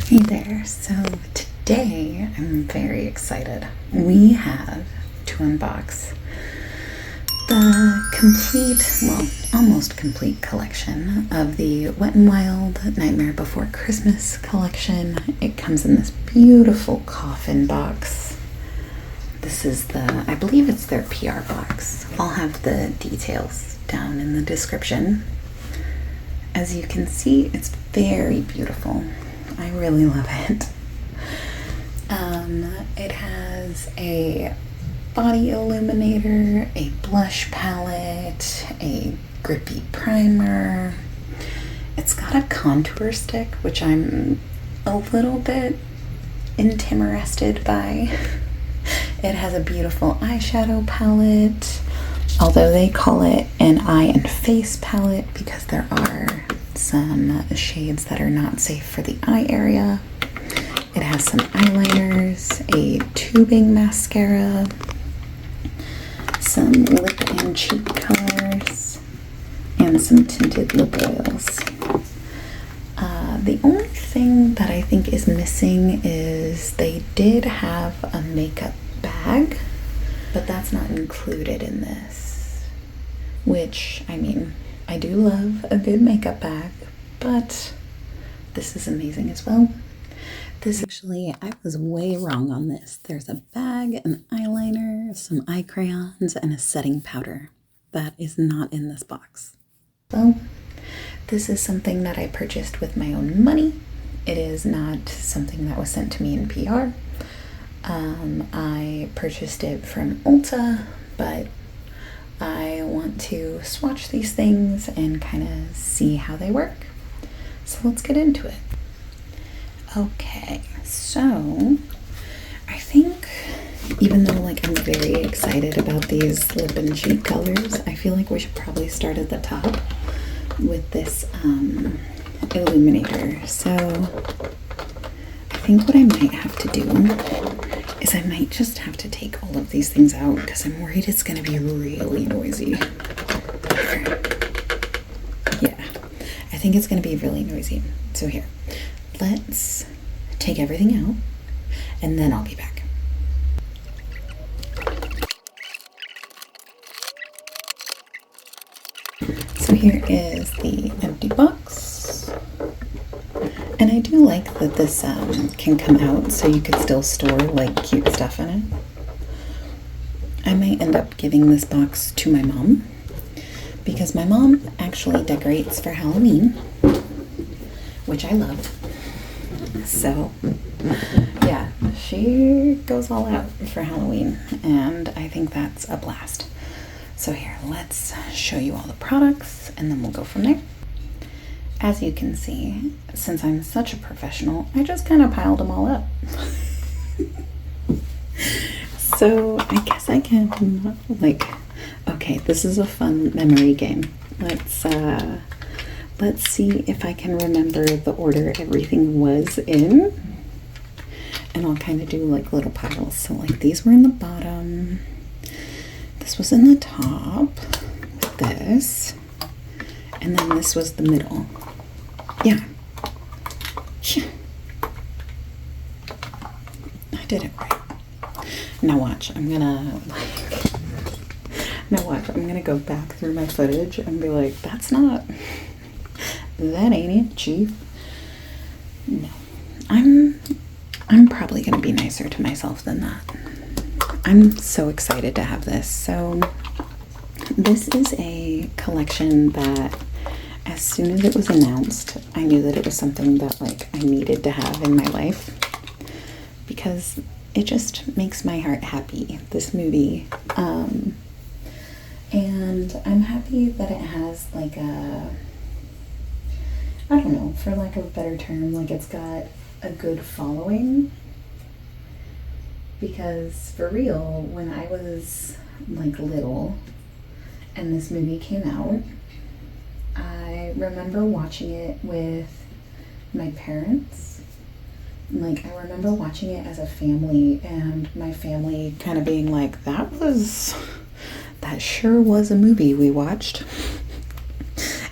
Hey there, so today I'm very excited. We have to unbox the almost complete collection of the Wet n Wild Nightmare Before Christmas collection. It comes in this beautiful coffin box. This is I believe it's their PR box. I'll have the details down in the description. As you can see, it's very beautiful. I really love it. It has a body illuminator, a blush palette, a grippy primer. It's got a contour stick, which I'm a little bit interested by. It has a beautiful eyeshadow palette, although they call it an eye and face palette because there are some shades that are not safe for the eye area. It has some eyeliners, a tubing mascara, some lip and cheek colors, and some tinted lip oils. The only thing that I think is missing is they did have a makeup bag, but that's not included in this, which, I mean, I do love a good makeup bag, but this is amazing as well. Actually, I was way wrong on this. There's a bag, an eyeliner, some eye crayons, and a setting powder. That is not in this box. So, this is something that I purchased with my own money. It is not something that was sent to me in PR. I purchased it from Ulta, but I want to swatch these things and kind of see how they work. So let's get into it. Okay, so I think even though I'm very excited about these lip and cheek colors, I feel like we should probably start at the top with this illuminator. So I think what I might have to do is I might just have to take all of these things out because I'm worried it's going to be really noisy. Yeah, I think it's going to be really noisy. So here, let's take everything out and then I'll be back. So here is the empty box. And I do like that this can come out so you could still store cute stuff in it. I might end up giving this box to my mom because my mom actually decorates for Halloween, which I love. So yeah, she goes all out for Halloween and I think that's a blast. So here, let's show you all the products and then we'll go from there. As you can see, since I'm such a professional, I just kind of piled them all up. So I guess I can, okay, this is a fun memory game. Let's see if I can remember the order everything was in. And I'll kind of do little piles. So these were in the bottom. This was in the top with this. And then this was the middle. Yeah. I did it right. Now watch, I'm gonna go back through my footage and be like, that ain't it, Chief. No. I'm probably gonna be nicer to myself than that. I'm so excited to have this. So this is a collection that as soon as it was announced, I knew that it was something that I needed to have in my life because it just makes my heart happy, this movie. And I'm happy that it has I don't know, for lack of a better term, it's got a good following. Because for real, when I was little and this movie came out, I remember watching it with my parents. I remember watching it as a family and my family kind of being that sure was a movie we watched.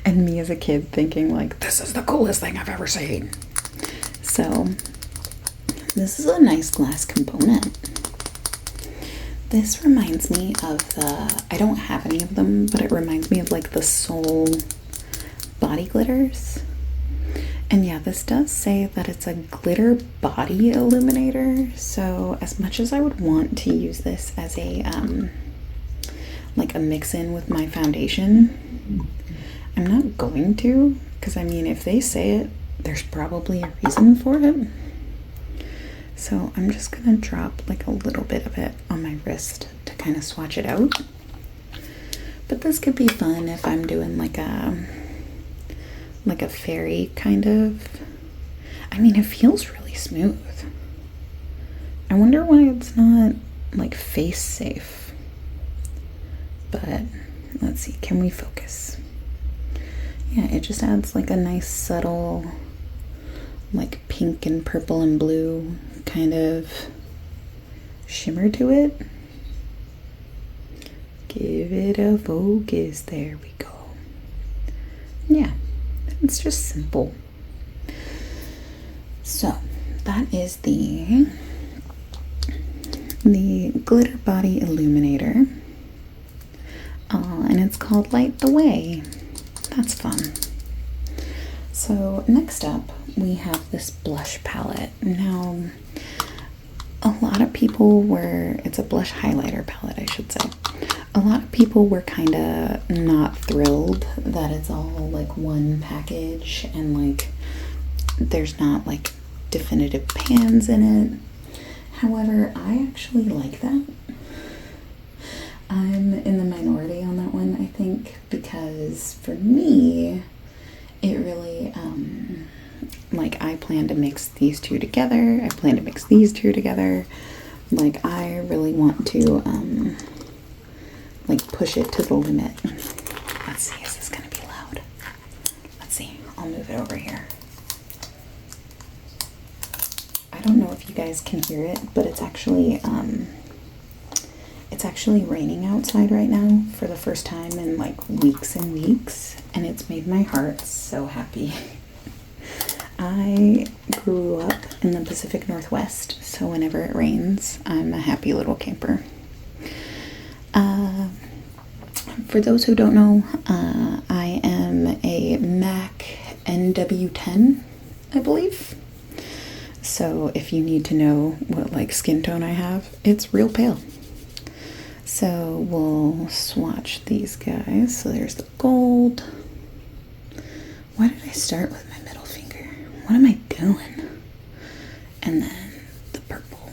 And me as a kid thinking this is the coolest thing I've ever seen. So this is a nice glass component. This reminds me of I don't have any of them, but it reminds me of like the Soul body glitters. And yeah, this does say that it's a glitter body illuminator. So as much as I would want to use this as a like a mix-in with my foundation, I'm not going to, because I mean, if they say it, there's probably a reason for it. So I'm just gonna drop like a little bit of it on my wrist to kind of swatch it out. But this could be fun if I'm doing like a fairy kind of. I mean, it feels really smooth. I wonder why it's not like face safe. But let's see, can we focus? Yeah, it just adds like a nice subtle like pink and purple and blue kind of shimmer to it. Give it a focus. There we go. Yeah, it's just simple. So that is the glitter body illuminator, and it's called Light the Way. That's fun. So next up we have this blush palette. Now a lot of people were, it's a blush highlighter palette, I should say. A lot of people were kind of not thrilled that it's all like one package and like there's not like definitive pans in it. However, I actually like that. I'm in the minority on that one, I think, because for me, it really, like I plan to mix these two together. I plan to mix these two together. Like I really want to, like push it to the limit. Let's see, is this gonna be loud? Let's see, I'll move it over here. I don't know if you guys can hear it, but it's actually raining outside right now for the first time in like weeks and weeks, and it's made my heart so happy. I grew up in the Pacific Northwest, so whenever it rains, I'm a happy little camper. For those who don't know, I am a MAC NW10, I believe. So if you need to know what like skin tone I have, it's real pale. So we'll swatch these guys. So there's the gold. Why did I start with my middle finger? What am I doing? And then the purple.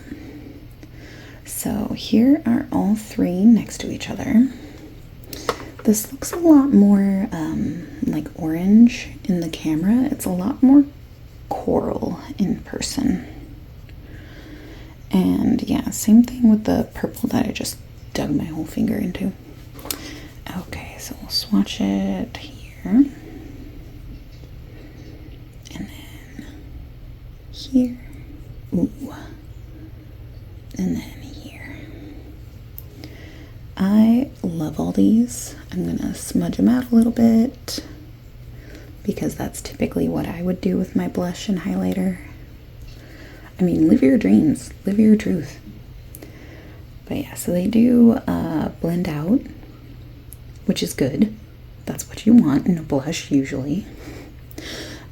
So here are all three next to each other. This looks a lot more like orange in the camera. It's a lot more coral in person. And yeah, same thing with the purple that I just dug my whole finger into. Okay, so we'll swatch it here. And then here. Ooh. And then here. I love all these. I'm gonna smudge them out a little bit because that's typically what I would do with my blush and highlighter. I mean, live your dreams, live your truth. But yeah, so they do blend out, which is good. That's what you want in a blush usually.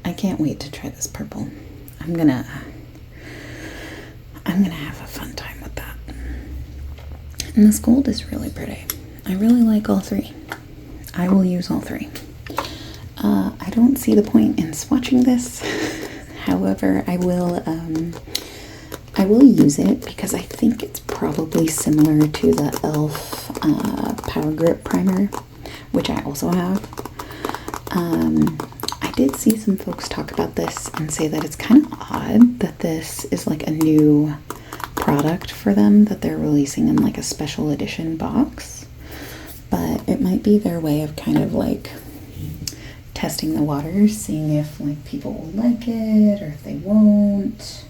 I can't wait to try this purple. I'm gonna have a fun time with that. And this gold is really pretty. I really like all three. I will use all three. I don't see the point in swatching this. However, I will use it because I think it's probably similar to the e.l.f. Power Grip Primer, which I also have. I did see some folks talk about this and say that it's kind of odd that this is like a new product for them that they're releasing in like a special edition box. But it might be their way of kind of like testing the waters, seeing if like people will like it or if they won't,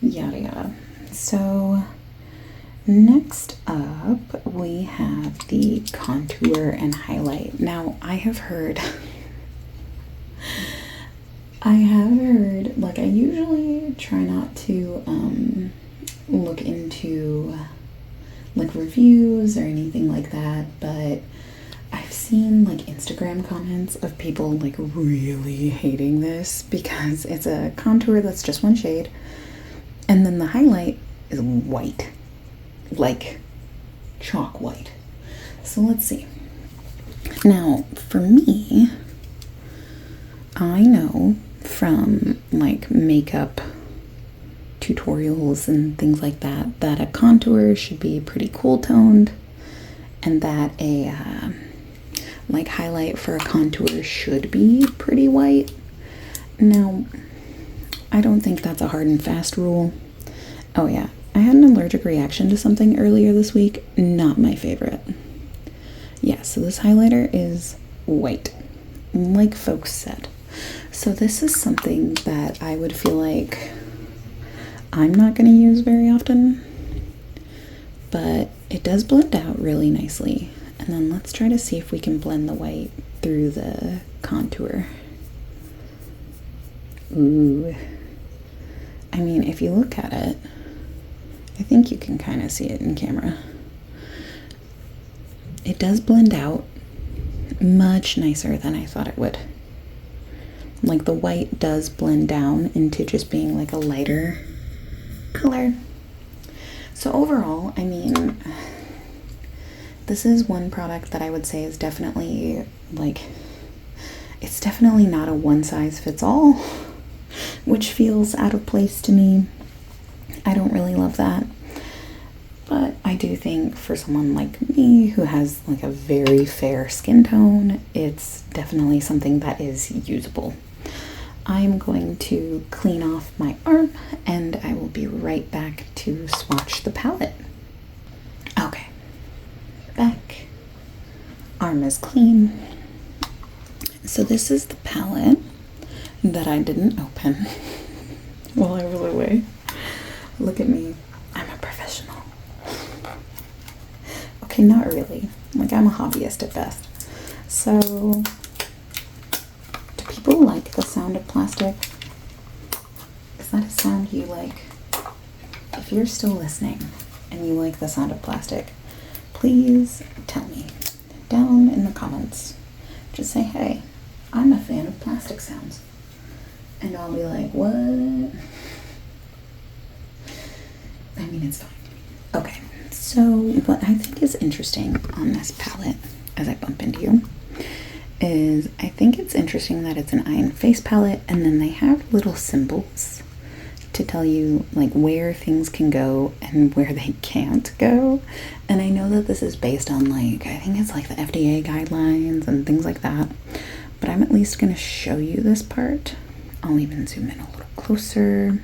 yada yada. So next up we have the contour and highlight. Now I have heard I have heard, like, I usually try not to look into like reviews or anything like that, but I've seen like Instagram comments of people like really hating this because it's a contour that's just one shade and then the highlight is white, like chalk white. So let's see. Now, for me, I know from like makeup tutorials and things like that that a contour should be pretty cool toned and that a like highlight for a contour should be pretty white. Now, I don't think that's a hard and fast rule. Oh yeah, I had an allergic reaction to something earlier this week. Not my favorite. Yeah, so this highlighter is white, like folks said. So this is something that I would feel like I'm not going to use very often, but it does blend out really nicely. And then let's try to see if we can blend the white through the contour. Ooh. I mean, if you look at it, I think you can kind of see it in camera. It does blend out much nicer than I thought it would. Like the white does blend down into just being like a lighter color. So overall, I mean, this is one product that I would say is definitely like, it's definitely not a one size fits all, which feels out of place to me. I don't really love that. But I do think for someone like me who has like a very fair skin tone, it's definitely something that is usable. I'm going to clean off my arm and I will be right back to swatch the palette. Okay, back. Arm is clean. So this is the palette that I didn't open while I was away. Look at me, I'm a professional. Okay, not really. Like, I'm a hobbyist at best. So, do people like the sound of plastic? Is that a sound you like? If you're still listening and you like the sound of plastic, please tell me down in the comments. Just say, hey, I'm a fan of plastic sounds. And I'll be like, what? I mean, it's fine. Okay. So what I think is interesting on this palette, as I bump into you, is I think it's interesting that it's an eye and face palette, and then they have little symbols to tell you like where things can go and where they can't go. And I know that this is based on like, I think it's like the FDA guidelines and things like that, but I'm at least going to show you this part. I'll even zoom in a little closer.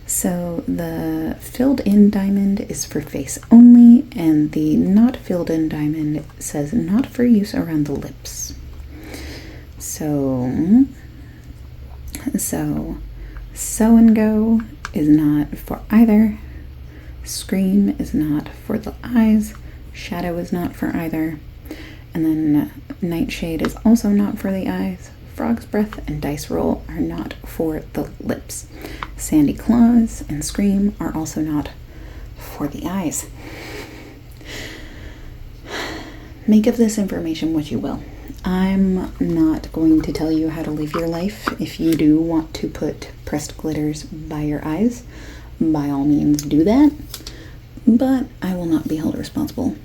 So the filled in diamond is for face only, and the not filled in diamond says not for use around the lips. So and Go is not for either. Scream is not for the eyes. Shadow is not for either. And then Nightshade is also not for the eyes. Frog's Breath and Dice Roll are not for the lips. Sandy Claws and Scream are also not for the eyes. Make of this information what you will. I'm not going to tell you how to live your life. If you do want to put pressed glitters by your eyes, by all means do that, but I will not be held responsible.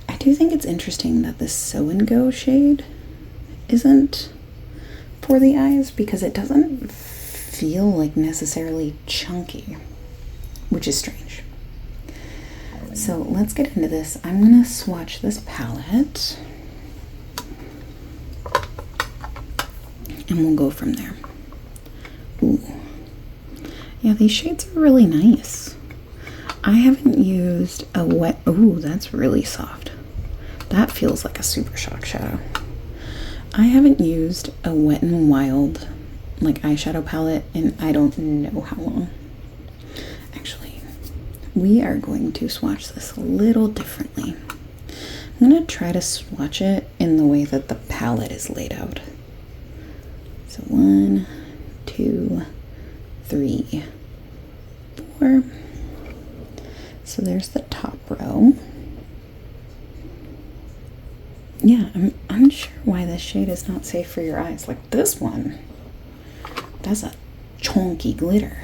I do think it's interesting that this Sew and Go shade isn't for the eyes because it doesn't feel like necessarily chunky, which is strange. So let's get into this. I'm gonna swatch this palette and we'll go from there. Ooh. Yeah, these shades are really nice. I haven't used a wet, ooh, that's really soft. That feels like a Super Shock shadow. I haven't used a Wet n Wild like eyeshadow palette in I don't know how long. Actually, we are going to swatch this a little differently. I'm going to try to swatch it in the way that the palette is laid out. So 1, 2, 3, 4. So there's the top row. Yeah, I'm unsure why this shade is not safe for your eyes. Like this one, that's a chunky glitter.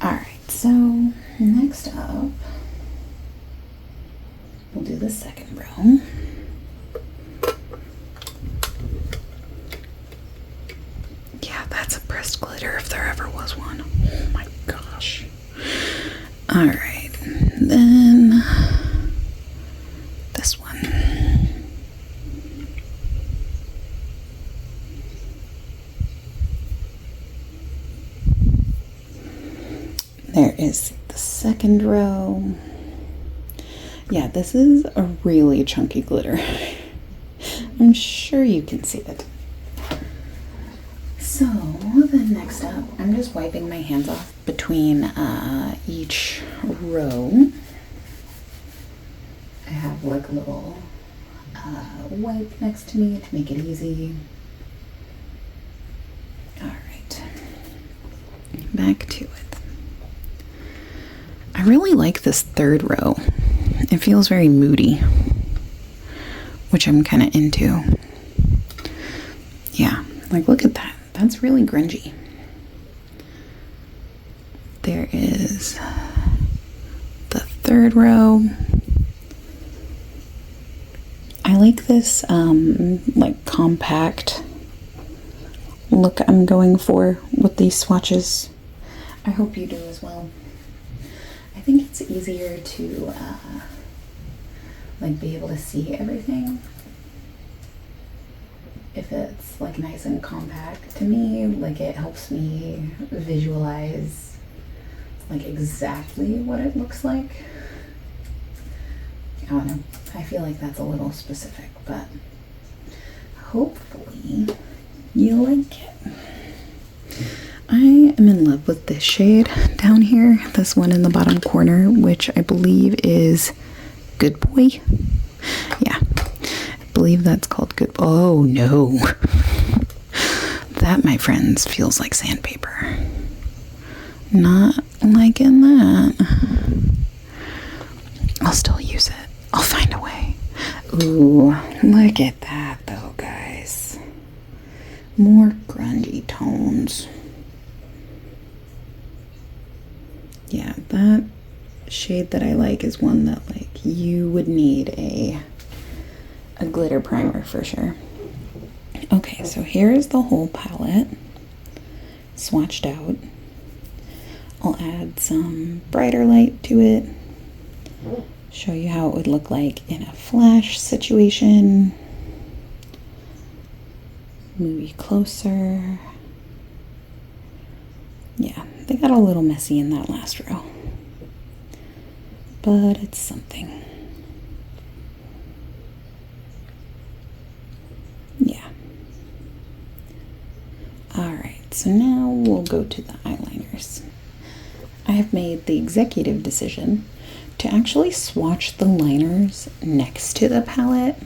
Alright, so next up, we'll do the second row. Yeah, that's a pressed glitter if there ever was one. Oh my gosh. Alright, then this one. There is the second row. Yeah, this is a really chunky glitter. I'm sure you can see it. So then next up, I'm just wiping my hands off between each row. I have like a little wipe next to me to make it easy. All right, back to it. I really like this third row. It feels very moody, which I'm kind of into. Yeah, like look at that. That's really grungy. There is the third row. I like this like compact look I'm going for with these swatches. I hope you do as well. I think it's easier to like be able to see everything if it's like nice and compact. To me, like it helps me visualize like exactly what it looks like. I don't know, I feel like that's a little specific, but hopefully you like it. I am in love with this shade down here, this one in the bottom corner, which I believe is Good Boy. Yeah, I believe that's called Good Boy. Oh no, that, my friends, feels like sandpaper. Not liking that. I'll still use it. I'll find a way. Ooh, look at that though, guys. More grungy tones. Yeah, that shade that I like is one that like you would need a glitter primer for sure. Okay, so here is the whole palette swatched out. I'll add some brighter light to it. Show you how it would look like in a flash situation. Move you closer. Yeah, they got a little messy in that last row, but it's something. Yeah. Alright, so now we'll go to the eyeliners. I have made the executive decision to actually swatch the liners next to the palette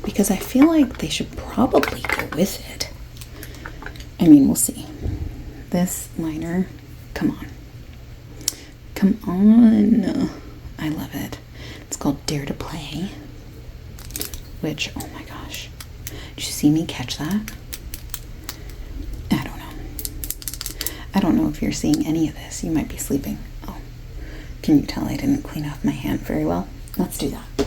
because I feel like they should probably go with it. I mean, we'll see. This liner, come on. Come on. I love it. It's called Dare to Play, which, oh my gosh. Did you see me catch that? I don't know. I don't know if you're seeing any of this. You might be sleeping. Oh, can you tell I didn't clean off my hand very well? Let's do that.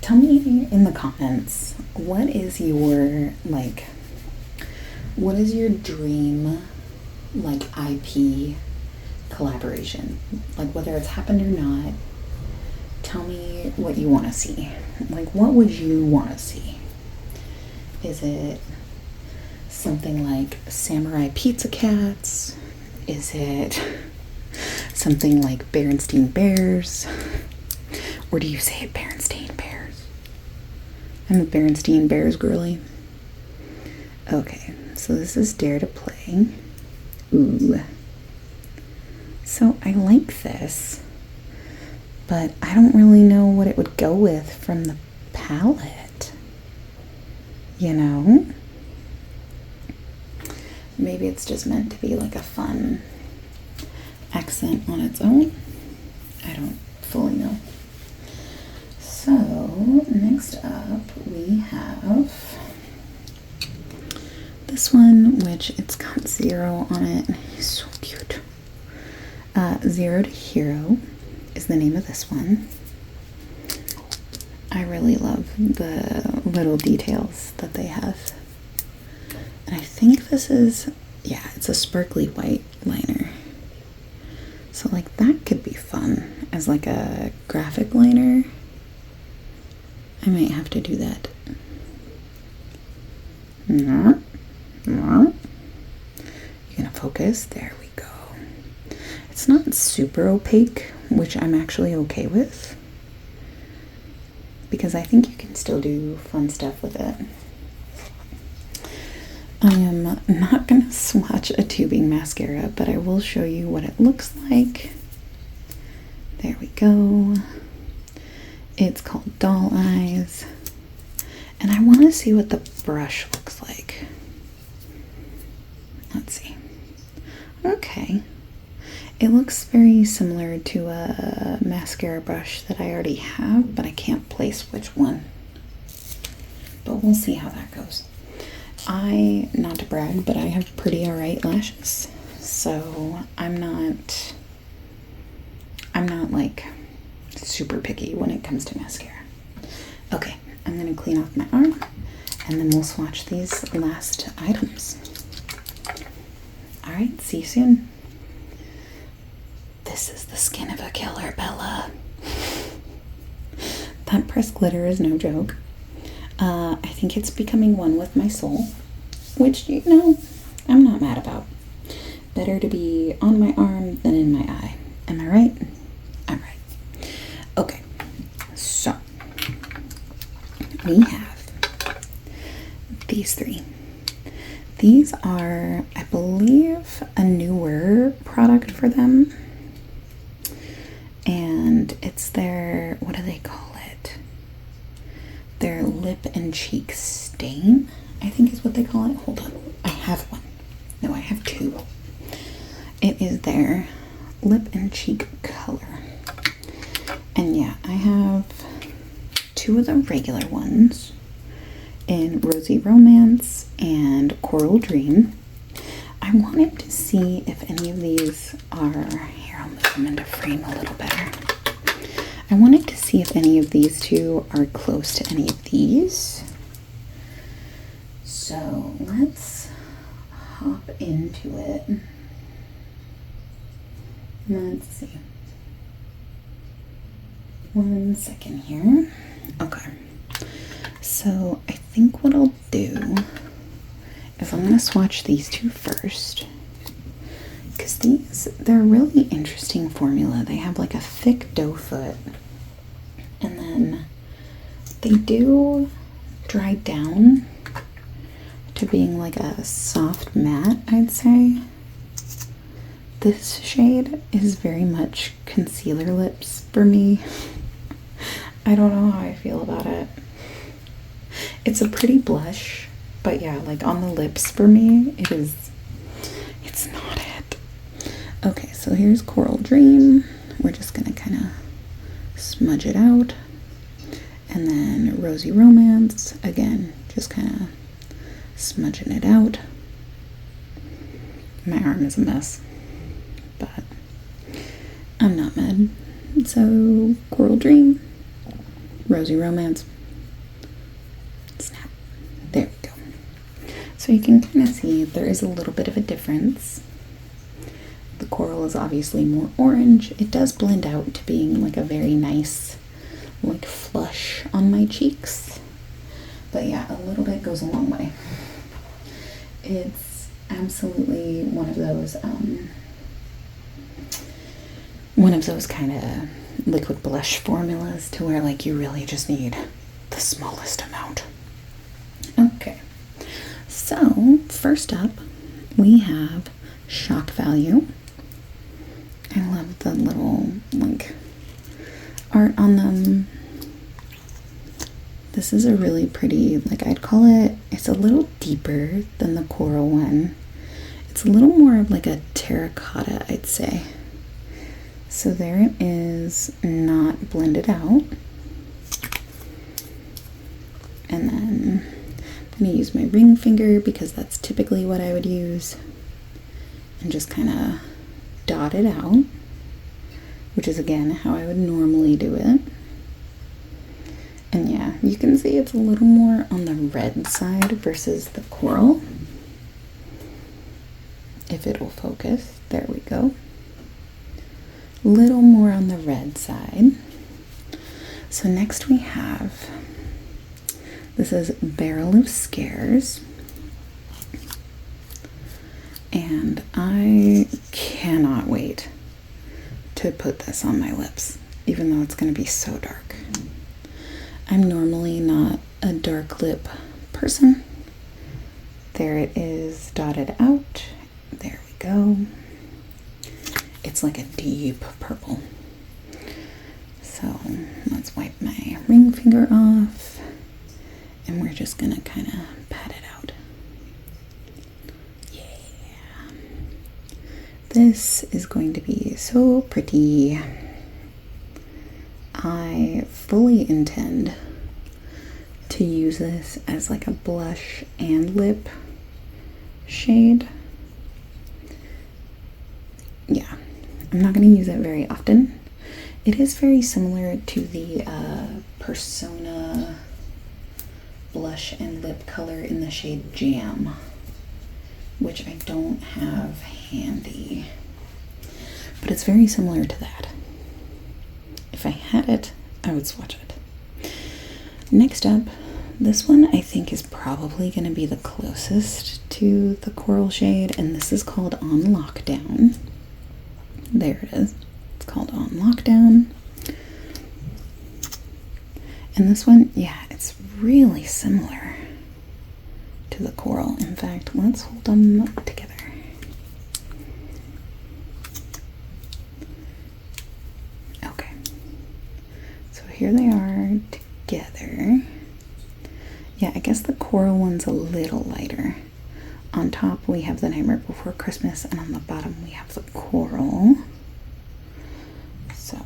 Tell me in the comments, what is your, like, what is your dream, like, IP collaboration? Like, whether it's happened or not, tell me what you want to see. Like, what would you want to see? Is it something like Samurai Pizza Cats? Is it something like Berenstain Bears? Or do you say it Berenstain Bears? I'm a Berenstain Bears girly. Okay, so this is Dare to Play. Ooh. So I like this, but I don't really know what it would go with from the palette. You know? Maybe it's just meant to be like a fun accent on its own. I don't fully know. So next up we have this one, which it's got 0 on it. He's so cute. 0 to Hero is the name of this one. I really love the little details that they have. And I think this is, yeah, it's a sparkly white liner. So like that could be fun as like a graphic liner. I might have to do that. No. You're gonna focus. There we go. It's not super opaque, which I'm actually okay with, because I think you can still do fun stuff with it. I am not gonna swatch a tubing mascara, but I will show you what it looks like. There we go. It's called Doll Eyes. And I want to see what the brush looks like. Let's see. Okay. It looks very similar to a mascara brush that I already have, but I can't place which one. But we'll see how that goes. Not to brag, but I have pretty alright lashes. So I'm not like super picky when it comes to mascara. Okay, I'm gonna clean off my arm and then we'll swatch these last items. Alright, see you soon. This is the skin of a killer, Bella. That pressed glitter is no joke. I think it's becoming one with my soul, which, you know, I'm not mad about. Better to be on my arm than in my eye. Am I right? I'm right. Okay, so we have these 3. These are, I believe, a newer product for them. And it's their, what do they call it? Their lip and cheek stain, I think is what they call it. Hold on, I have one. No, I have 2. It is their lip and cheek color. And yeah, I have 2 of the regular ones in Rosy Romance and Coral Dream. I wanted to see if any of these are, here I'll move them into frame a little better. I wanted to see if any of these 2 are close to any of these. So let's hop into it. Let's see. 1 second here. Okay. So I think what I'll do is I'm going to swatch these 2 first. Because they're a really interesting formula. They have like a thick doe foot. And then they do dry down to being like a soft matte, I'd say. This shade is very much concealer lips for me. I don't know how I feel about it. It's a pretty blush, but yeah, like on the lips for me, it's not it. Okay, so here's Coral Dream. We're just gonna kind of smudge it out. And then Rosy Romance, again, just kind of smudging it out. My arm is a mess, but I'm not mad. So, Coral Dream, Rosy Romance, snap. There we go. So you can kind of see there is a little bit of a difference. The coral is obviously more orange. It does blend out to being like a very nice, like flush on my cheeks. But yeah, a little bit goes a long way. It's absolutely one of those kind of liquid blush formulas to where like you really just need the smallest amount. Okay, so first up we have Shock Value. I love the little like art on them. This is a really pretty, like I'd call it, it's a little deeper than the coral one. It's a little more of like a terracotta, I'd say. So there it is, not blended out. And then I'm going to use my ring finger because that's typically what I would use. And just kind of dot it out, which is again how I would normally do it. And yeah, you can see it's a little more on the red side versus the coral. If it'll focus, there we go. Little more on the red side. So next we have, this is Barrel of Scares. And I cannot wait to put this on my lips, even though it's going to be so dark. I'm normally not a dark lip person. There it is, dotted out. There we go. It's like a deep purple. So let's wipe my ring finger off, and we're just gonna kind of pat it out. Yeah. This is going to be so pretty. I fully intend to use this as like a blush and lip shade. Yeah, I'm not going to use it very often. It is very similar to the Persona blush and lip color in the shade Jam, which I don't have handy, but it's very similar to that. If I had it, I would swatch it. Next up, this one I think is probably going to be the closest to the coral shade, and this is called On Lockdown. There it is. It's called On Lockdown. And this one, yeah, it's really similar to the coral. In fact, let's hold them together. Okay. So here they are together. Yeah, I guess the coral one's a little lighter. On top we have The Nightmare Before Christmas, and on the bottom we have the coral. So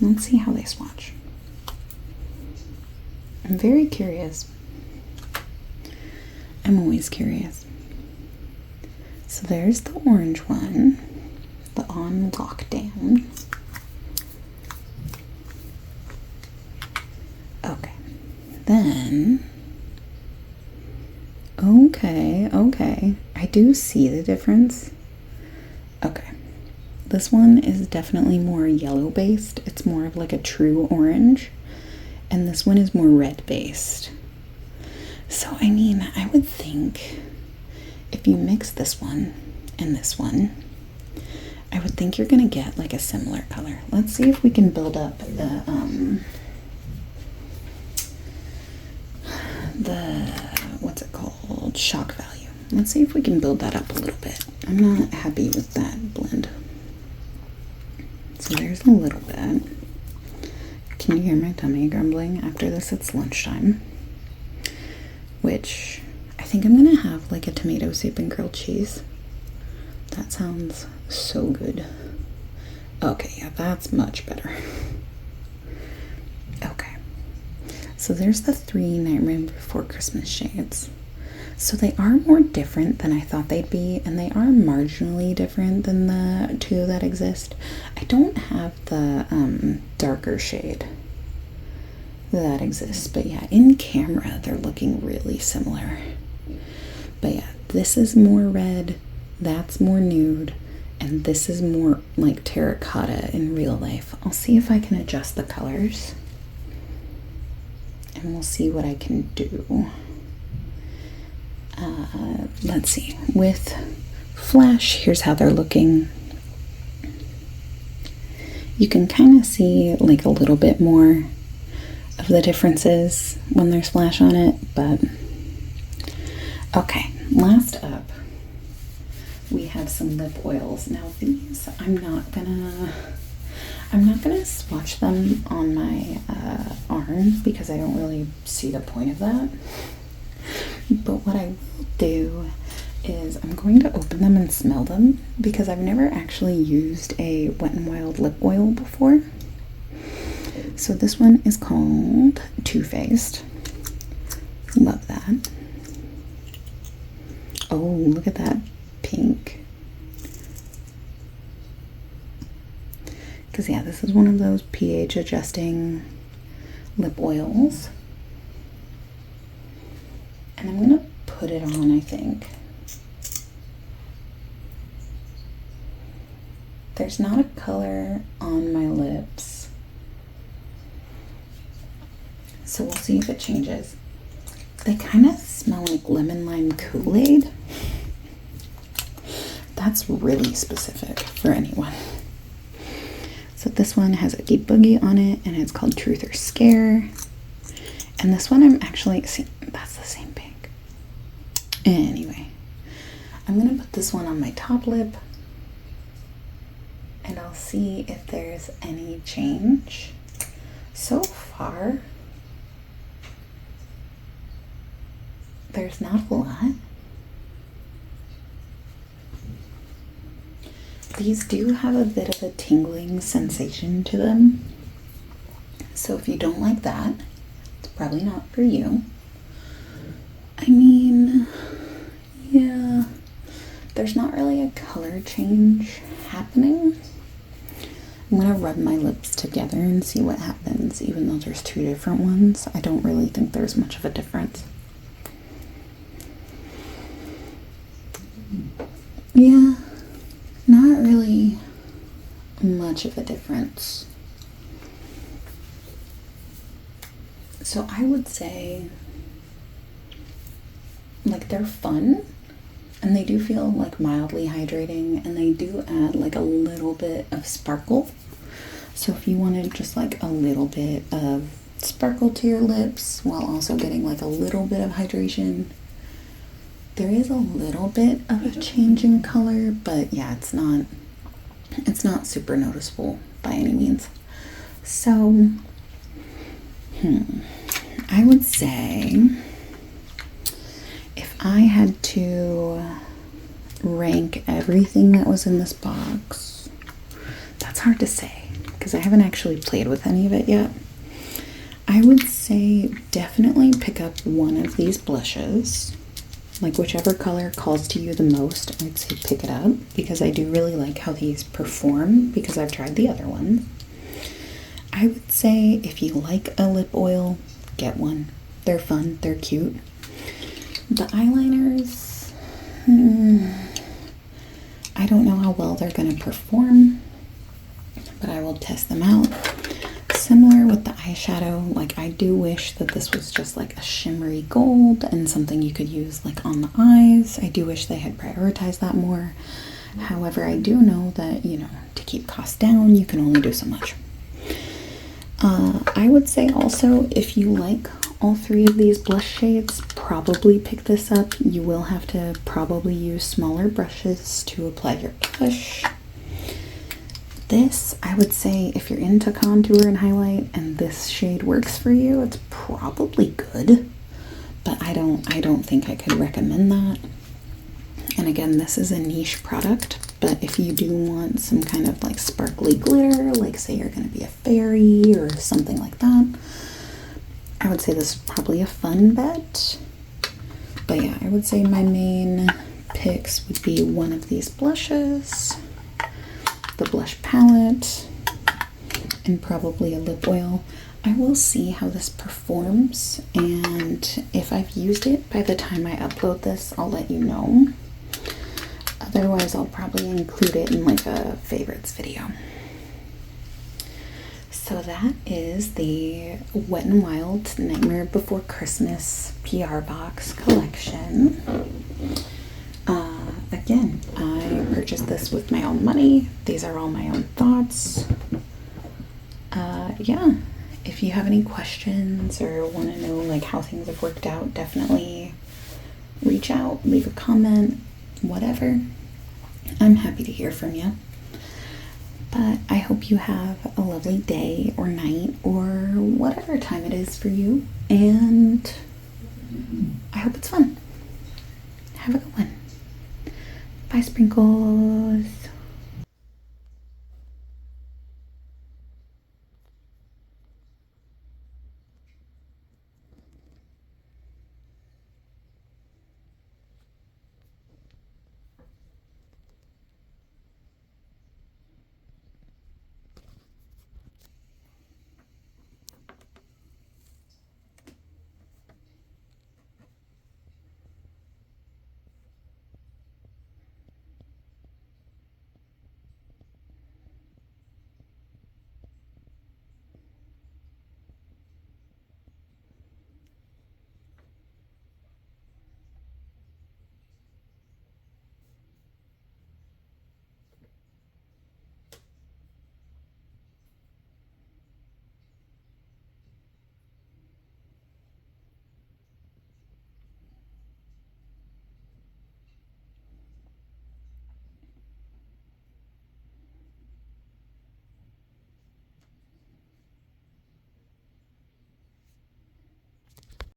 let's see how they swatch. I'm very curious. I'm always curious. So there's the orange one, the On Lockdown. Okay, then, okay, I do see the difference. Okay, this one is definitely more yellow based. It's more of like a true orange, and this one is more red based. So I mean, I would think if you mix this one and this one, I would think you're gonna get like a similar color. Let's see if we can build up the what's it called, shock value. Let's see if we can build that up a little bit. I'm not happy with that blend. So there's a little bit. Can you hear my tummy grumbling? After this it's lunchtime, which I think I'm gonna have like a tomato soup and grilled cheese. That sounds so good. Okay, yeah, that's much better. Okay, so there's the 3 Nightmare Before Christmas shades. So they are more different than I thought they'd be, and they are marginally different than the 2 that exist. I don't have the darker shade that exists, but yeah, in camera they're looking really similar. But yeah, this is more red, that's more nude, and this is more like terracotta in real life. I'll see if I can adjust the colors, and we'll see what I can do. Let's see, with flash, here's how they're looking. You can kind of see like a little bit more of the differences when there's flash on it, but okay, last up we have some lip oils. Now these I'm not gonna swatch them on my arm because I don't really see the point of that. But what I will do is I'm going to open them and smell them because I've never actually used a Wet n Wild lip oil before. So this one is called Too Faced. Love that. Oh, look at that pink. Because yeah, this is one of those pH adjusting lip oils. And I'm gonna put it on, I think. There's not a color on my lips, so we'll see if it changes. They kind of smell like lemon lime Kool-Aid. That's really specific for anyone. So this one has a deep boogie on it, and it's called Truth or Scare. And this one I'm actually, see, that's the same pink. Anyway, I'm gonna put this one on my top lip, and I'll see if there's any change. So far, there's not a lot. These do have a bit of a tingling sensation to them. So if you don't like that, it's probably not for you. I mean, yeah, there's not really a color change happening. I'm gonna rub my lips together and see what happens, even though there's two different ones. I don't really think there's much of a difference. Yeah, not really much of a difference. So I would say, like, they're fun, and they do feel like mildly hydrating, and they do add like a little bit of sparkle. So if you wanted just like a little bit of sparkle to your lips while also getting like a little bit of hydration, there is a little bit of a change in color, but yeah, it's not super noticeable by any means. So I would say if I had to rank everything that was in this box, that's hard to say because I haven't actually played with any of it yet. I would say definitely pick up one of these blushes. Like whichever color calls to you the most, I'd say pick it up because I do really like how these perform because I've tried the other ones. I would say if you like a lip oil, get one. They're fun, they're cute. The eyeliners, I don't know how well they're going to perform, but I will test them out. Similar with the eyeshadow, like I do wish that this was just like a shimmery gold and something you could use like on the eyes. I do wish they had prioritized that more. However, I do know that, you know, to keep costs down, you can only do so much. I would say also, if you like all three of these blush shades, probably pick this up. You will have to probably use smaller brushes to apply your blush. This, I would say, if you're into contour and highlight and this shade works for you, it's probably good, but I don't think I could recommend that. And again, this is a niche product, but if you do want some kind of like sparkly glitter, like say you're going to be a fairy or something like that, I would say this is probably a fun bet. But yeah, I would say my main picks would be one of these blushes, the blush palette, and probably a lip oil. I will see how this performs, and if I've used it by the time I upload this, I'll let you know. Otherwise, I'll probably include it in like a favorites video. So that is the Wet n Wild Nightmare Before Christmas PR Box collection. Again, I purchased this with my own money. These are all my own thoughts. Yeah, if you have any questions or want to know like how things have worked out, definitely reach out, leave a comment, whatever. I'm happy to hear from you. But I hope you have a lovely day or night or whatever time it is for you, and I hope it's fun. Have a good one. Bye, sprinkles.